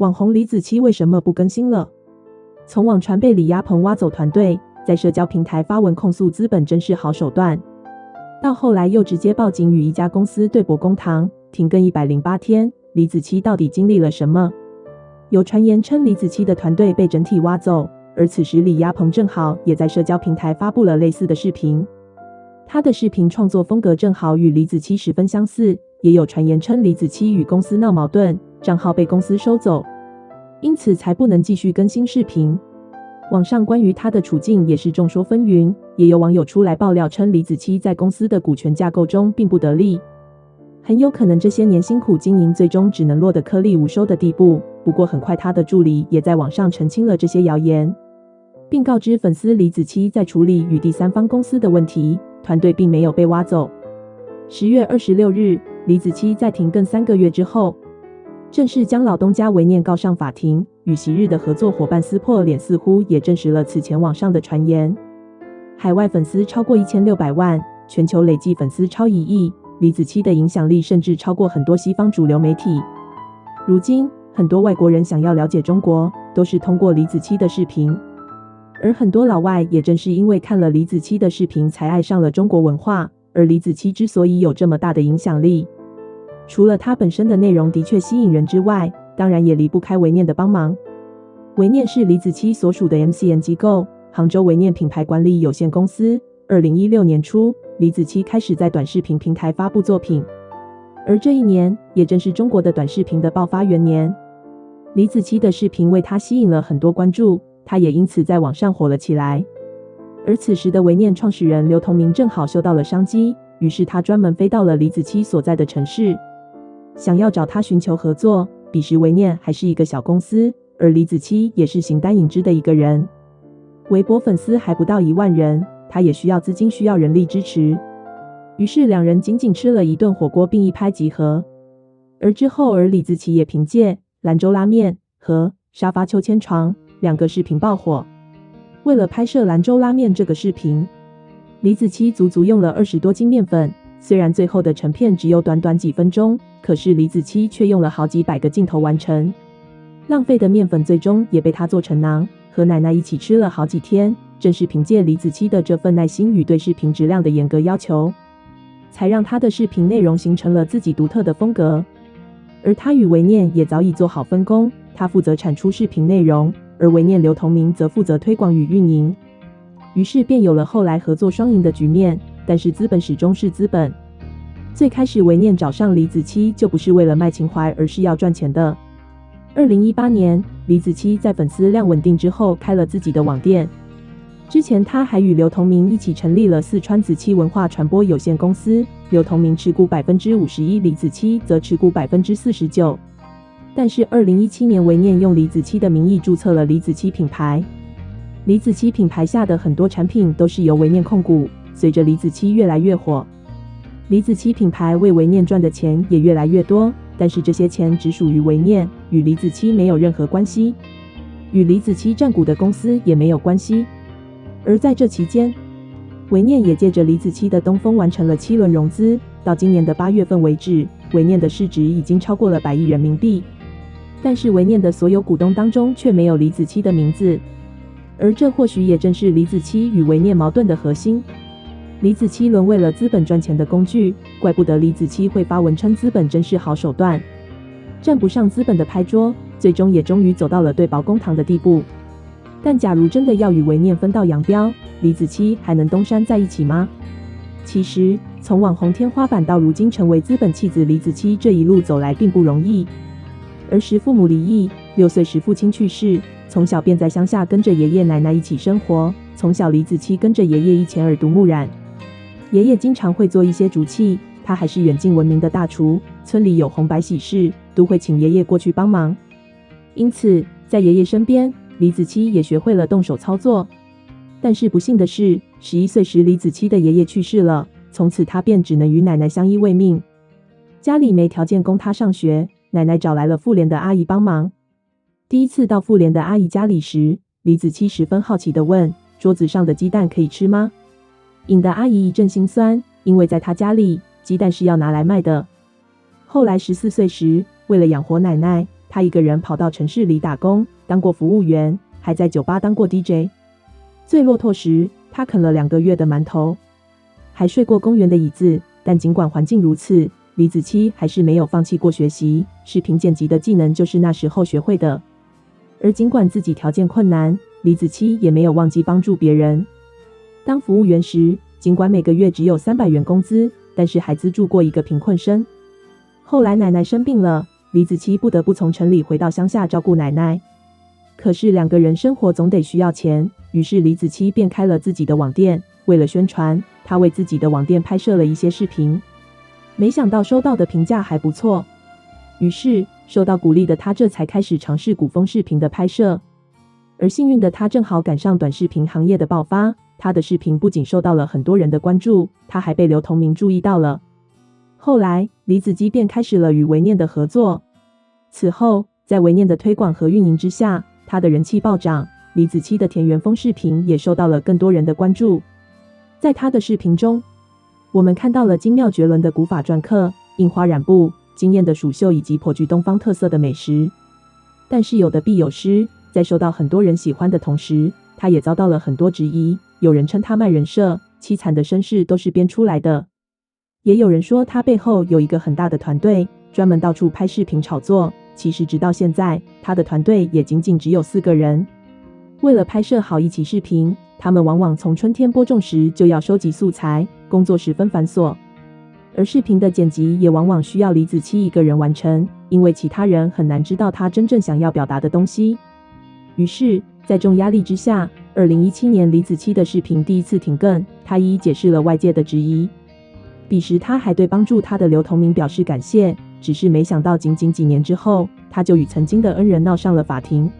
网红李子柒为什么不更新了？从网传被李亚鹏挖走团队，在社交平台发文控诉资本真是好手段，到后来又直接报警与一家公司对簿公堂，停更108天，李子柒到底经历了什么？有传言称李子柒的团队被整体挖走，而此时李亚鹏正好也在社交平台发布了类似的视频。他的视频创作风格正好与李子柒十分相似，也有传言称李子柒与公司闹矛盾，账号被公司收走，因此才不能继续更新视频。网上关于他的处境也是众说纷纭，也有网友出来爆料称李子柒在公司的股权架构中并不得力，很有可能这些年辛苦经营最终只能落得颗粒无收的地步。不过很快他的助理也在网上澄清了这些谣言，并告知粉丝李子柒在处理与第三方公司的问题，团队并没有被挖走。10月26日，李子柒在停更3个月之后，正式将老东家微念告上法庭，与昔日的合作伙伴撕破脸，似乎也证实了此前网上的传言。海外粉丝超过1600万，全球累计粉丝超1亿，李子柒的影响力甚至超过很多西方主流媒体。如今，很多外国人想要了解中国，都是通过李子柒的视频。而很多老外也正是因为看了李子柒的视频才爱上了中国文化，而李子柒之所以有这么大的影响力，除了他本身的内容的确吸引人之外，当然也离不开微念的帮忙。微念是李子柒所属的 MCN 机构，杭州微念品牌管理有限公司。2016年初，李子柒开始在短视频平台发布作品，而这一年也正是中国的短视频的爆发元年。李子柒的视频为他吸引了很多关注，他也因此在网上火了起来。而此时的微念创始人刘同明正好嗅到了商机，于是他专门飞到了李子柒所在的城市，想要找他寻求合作。彼时微念还是一个小公司，而李子柒也是形单影只的一个人，微博粉丝还不到1万人，他也需要资金，需要人力支持。于是两人仅仅吃了一顿火锅并一拍即合。而之后，李子柒也凭借兰州拉面和沙发秋千床2个视频爆火。为了拍摄兰州拉面这个视频，李子柒足足用了20多斤面粉，虽然最后的成片只有短短几分钟，可是李子柒却用了好几百个镜头完成。浪费的面粉最终也被他做成馕，和奶奶一起吃了好几天。正是凭借李子柒的这份耐心与对视频质量的严格要求，才让他的视频内容形成了自己独特的风格。而他与微念也早已做好分工，他负责产出视频内容，而微念刘同明则负责推广与运营。于是便有了后来合作双赢的局面。但是资本始终是资本，最开始微念找上李子柒就不是为了卖情怀，而是要赚钱的。2018年，李子柒在粉丝量稳定之后开了自己的网店。之前他还与刘同明一起成立了四川子柒文化传播有限公司，刘同明持股51%，李子柒则持股49%。但是2017年，微念用李子柒的名义注册了李子柒品牌。李子柒品牌下的很多产品都是由微念控股。随着李子柒越来越火，李子柒品牌为微念赚的钱也越来越多，但是这些钱只属于微念，与李子柒没有任何关系，与李子柒占股的公司也没有关系。而在这期间，微念也借着李子柒的东风完成了7轮融资，到今年的8月份为止，微念的市值已经超过了100亿人民币。但是微念的所有股东当中却没有李子柒的名字，而这或许也正是李子柒与微念矛盾的核心。李子柒沦为了资本赚钱的工具，怪不得李子柒会发文称资本真是好手段，站不上资本的拍桌，最终也终于走到了对簿公堂的地步。但假如真的要与微念分道扬镳，李子柒还能东山再一起吗？其实，从网红天花板到如今成为资本弃子，李子柒这一路走来并不容易。儿时父母离异，6岁时父亲去世，从小便在乡下跟着爷爷奶奶一起生活。从小李子柒跟着爷爷一起耳濡目染。爷爷经常会做一些竹器，他还是远近闻名的大厨，村里有红白喜事都会请爷爷过去帮忙。因此，在爷爷身边，李子柒也学会了动手操作。但是不幸的是，11岁时李子柒的爷爷去世了，从此他便只能与奶奶相依为命。家里没条件供他上学，奶奶找来了妇联的阿姨帮忙。第一次到妇联的阿姨家里时，李子柒十分好奇地问：“桌子上的鸡蛋可以吃吗？”引得阿姨一阵心酸，因为在她家里，鸡蛋是要拿来卖的。后来14岁时，为了养活奶奶，他一个人跑到城市里打工，当过服务员，还在酒吧当过 DJ。最落魄时，他啃了2个月的馒头，还睡过公园的椅子。但尽管环境如此，李子柒还是没有放弃过学习，视频剪辑的技能就是那时候学会的。而尽管自己条件困难，李子柒也没有忘记帮助别人。当服务员时，尽管每个月只有300元工资，但是还资助过一个贫困生。后来奶奶生病了，李子柒不得不从城里回到乡下照顾奶奶。可是2个人生活总得需要钱，于是李子柒便开了自己的网店。为了宣传，他为自己的网店拍摄了一些视频，没想到收到的评价还不错。于是受到鼓励的他这才开始尝试古风视频的拍摄。而幸运的他正好赶上短视频行业的爆发，他的视频不仅受到了很多人的关注，他还被刘同明注意到了。后来李子柒便开始了与维念的合作。此后在维念的推广和运营之下，他的人气暴涨，李子柒的田园风视频也受到了更多人的关注。在他的视频中，我们看到了精妙绝伦的古法篆刻、印花染布、惊艳的蜀绣以及颇具东方特色的美食。但是有得必有失，在受到很多人喜欢的同时，他也遭到了很多质疑。有人称他卖人设，凄惨的身世都是编出来的。也有人说他背后有一个很大的团队，专门到处拍视频炒作。其实直到现在，他的团队也仅仅只有4个人。为了拍摄好一期视频，他们往往从春天播种时就要收集素材，工作十分繁琐。而视频的剪辑也往往需要李子柒一个人完成，因为其他人很难知道他真正想要表达的东西。于是在重压力之下，2017年李子柒的视频第一次停更，他一一解释了外界的质疑。彼时他还对帮助他的刘同明表示感谢，只是没想到仅仅几年之后，他就与曾经的恩人闹上了法庭。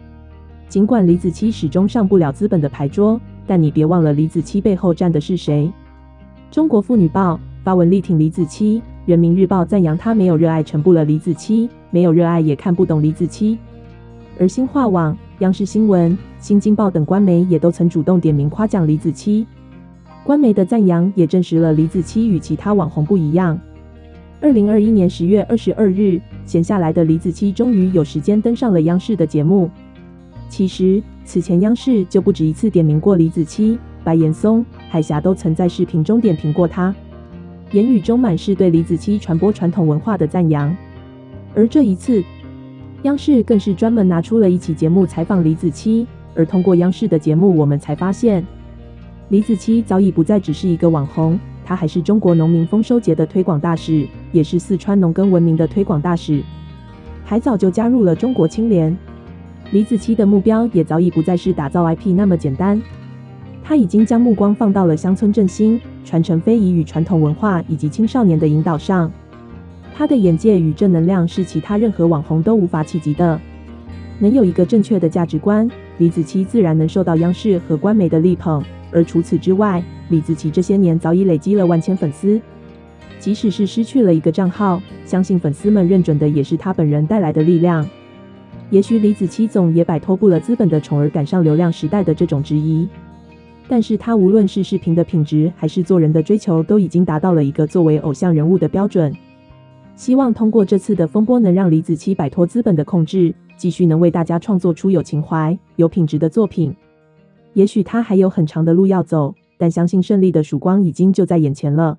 尽管李子柒始终上不了资本的牌桌，但你别忘了李子柒背后站的是谁。中国妇女报发文力挺李子柒，人民日报赞扬他没有热爱成不了李子柒，没有热爱也看不懂李子柒。而新华网、央视新闻、新京报等官媒也都曾主动点名夸奖李子柒。官媒的赞扬也证实了李子柒与其他网红不一样。2021年10月22日，闲下来的李子柒终于有时间登上了央视的节目。其实此前央视就不止一次点名过李子柒，白岩松、海霞都曾在视频中点评过他，言语中满是对李子柒传播传统文化的赞扬。而这一次，央视更是专门拿出了一期节目采访李子柒，而通过央视的节目，我们才发现，李子柒早已不再只是一个网红，他还是中国农民丰收节的推广大使，也是四川农耕文明的推广大使，还早就加入了中国青联。李子柒的目标也早已不再是打造 IP 那么简单，他已经将目光放到了乡村振兴、传承非遗与传统文化以及青少年的引导上。他的眼界与正能量是其他任何网红都无法企及的。能有一个正确的价值观，李子柒自然能受到央视和官媒的力捧。而除此之外，李子柒这些年早已累积了万千粉丝，即使是失去了一个账号，相信粉丝们认准的也是他本人带来的力量。也许李子柒总也摆脱不了资本的宠而赶上流量时代的这种质疑，但是他无论是视频的品质还是做人的追求，都已经达到了一个作为偶像人物的标准。希望通过这次的风波，能让李子柒摆脱资本的控制，继续能为大家创作出有情怀、有品质的作品。也许他还有很长的路要走，但相信胜利的曙光已经就在眼前了。